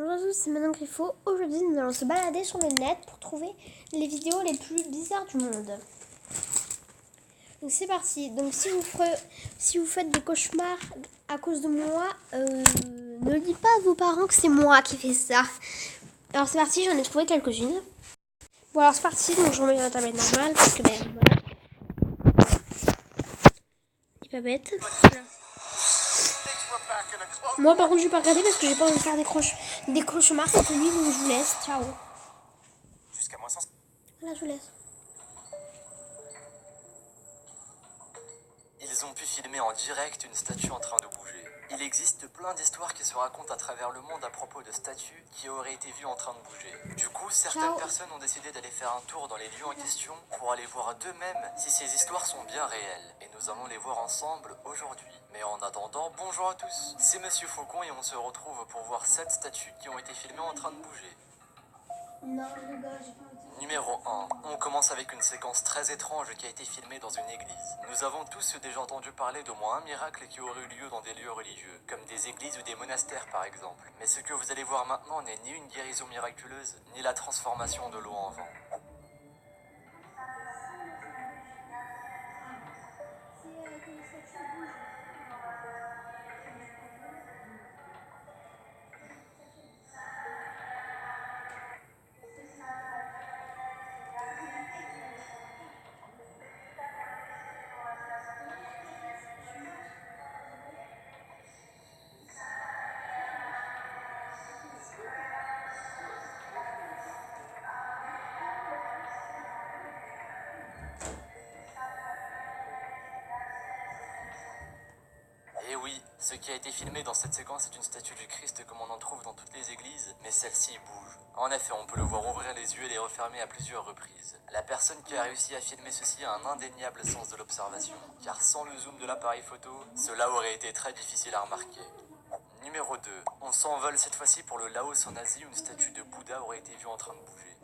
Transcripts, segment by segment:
Bonjour à tous, c'est Manon Griffo. Aujourd'hui, nous allons se balader sur le net pour trouver les vidéos les plus bizarres du monde. Donc c'est parti. Donc si vous faites des cauchemars à cause de moi, ne dites pas à vos parents que c'est moi qui fais ça. Alors c'est parti, j'en ai trouvé quelques-unes. Bon alors c'est parti, donc je remets la tablette normale parce que voilà. Il est pas bête. Voilà. Moi par contre je vais pas regarder parce que j'ai pas envie de faire des cauchemars cette nuit, donc je vous laisse. Ciao. Jusqu'à moins 100. Voilà, je vous laisse. Ils ont pu filmer en direct une statue en train de bouger. Il existe plein d'histoires qui se racontent à travers le monde à propos de statues qui auraient été vues en train de bouger. Du coup, certaines personnes ont décidé d'aller faire un tour dans les lieux en question pour aller voir d'eux-mêmes si ces histoires sont bien réelles. Et nous allons les voir ensemble aujourd'hui. Mais en attendant, bonjour à tous. C'est Monsieur Faucon et on se retrouve pour voir 7 statues qui ont été filmées en train de bouger. Non, les gars, j'ai pas envie. Numéro 1. On commence avec une séquence très étrange qui a été filmée dans une église. Nous avons tous déjà entendu parler d'au moins un miracle qui aurait eu lieu dans des lieux religieux, comme des églises ou des monastères par exemple. Mais ce que vous allez voir maintenant n'est ni une guérison miraculeuse, ni la transformation de l'eau en vin. Et oui, ce qui a été filmé dans cette séquence est une statue du Christ comme on en trouve dans toutes les églises, mais celle-ci bouge. En effet, on peut le voir ouvrir les yeux et les refermer à plusieurs reprises. La personne qui a réussi à filmer ceci a un indéniable sens de l'observation, car sans le zoom de l'appareil photo, cela aurait été très difficile à remarquer. Numéro 2. On s'envole cette fois-ci pour le Laos en Asie où une statue de Bouddha aurait été vue en train de bouger.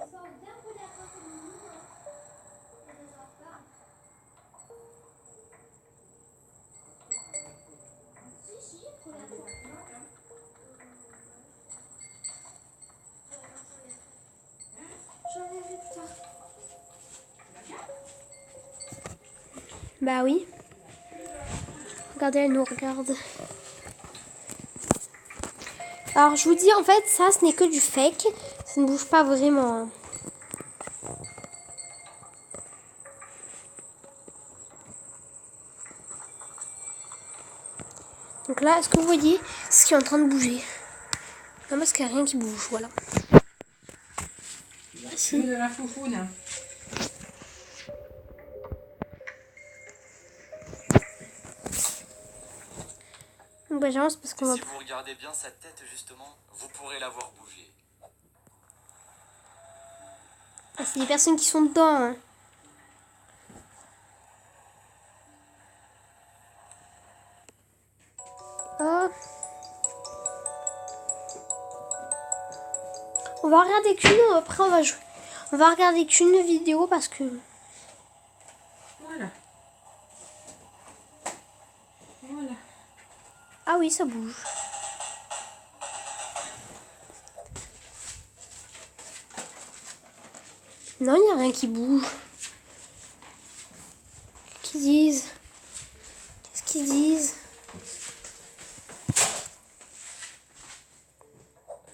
Bah oui. Regardez, elle nous regarde. Alors je vous dis en fait, ça ce n'est que du fake. Ça ne bouge pas vraiment. Hein. Donc là, est-ce que vous voyez ce qui est en train de bouger? Non, parce qu'il n'y a rien qui bouge, voilà. C'est de la foufoune. Donc bah j'avance parce qu'on va... Si vous regardez bien sa tête justement, vous pourrez la voir bouger. Ah, c'est des personnes qui sont dedans. Hein. Oh. On va regarder qu'une, après on va jouer. On va regarder qu'une vidéo parce que... Voilà. Voilà. Ah oui, ça bouge. Non, il n'y a rien qui bouge. Qu'est-ce qu'ils disent? Qu'est-ce qu'ils disent?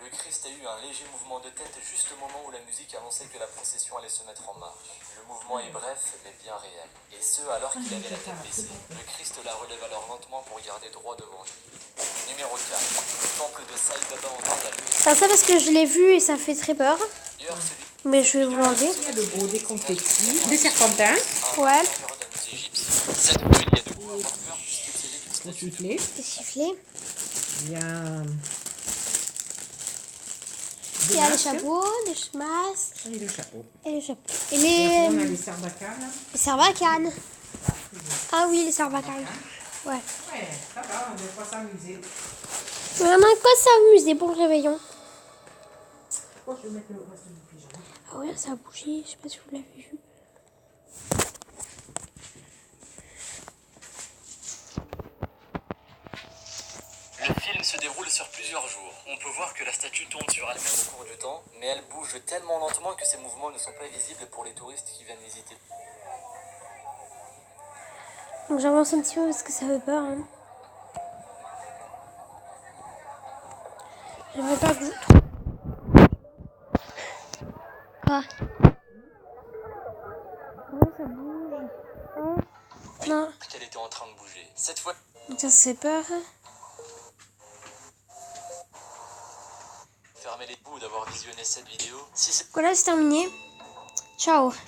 Le Christ a eu un léger mouvement de tête juste au moment où la musique annonçait que la procession allait se mettre en marche. Le mouvement est bref mais bien réel. Et ce alors qu'il avait la tête baissée. Le Christ la relève alors lentement pour garder droit devant lui. Numéro 4. Le temple de Saï Baba en Inde. Ça parce que je l'ai vu et ça fait très peur. D'ailleurs, celui Mais je vais vous l'enlever. Il y a de gros, des confettis, des serpentins, Ouais. Cette nuit, il y a de quoi avoir peur puisque c'est les des sifflets. Des sifflets. Il y a Il y a les chapeaux, les masques et le chapeau. et les chapeaux. Et Et après, on a les les sarbacanes. sarbacanes. Ah oui, les sarbacanes. Ouais. Ouais, ça va, on ne va pas s'amuser. Mais on a quoi s'amuser pour le réveillon. Oh, je vais mettre le reste du pyjama. Ah ouais, ça a bougé. Je sais pas si vous l'avez vu. Le film se déroule sur plusieurs jours. On peut voir que la statue tourne sur elle-même au cours du temps, mais elle bouge tellement lentement que ses mouvements ne sont pas visibles pour les touristes qui viennent visiter. Donc j'avance un petit peu parce que ça fait peur. Hein. J'aimerais pas que vous... Quoi? Comment ça bouge? Hein? Non. Qu'elle était en train de bouger. Cette fois... Donc ça c'est peur. Fermez les bouts d'avoir visionné cette vidéo. Si c'est... Voilà, c'est terminé. Ciao.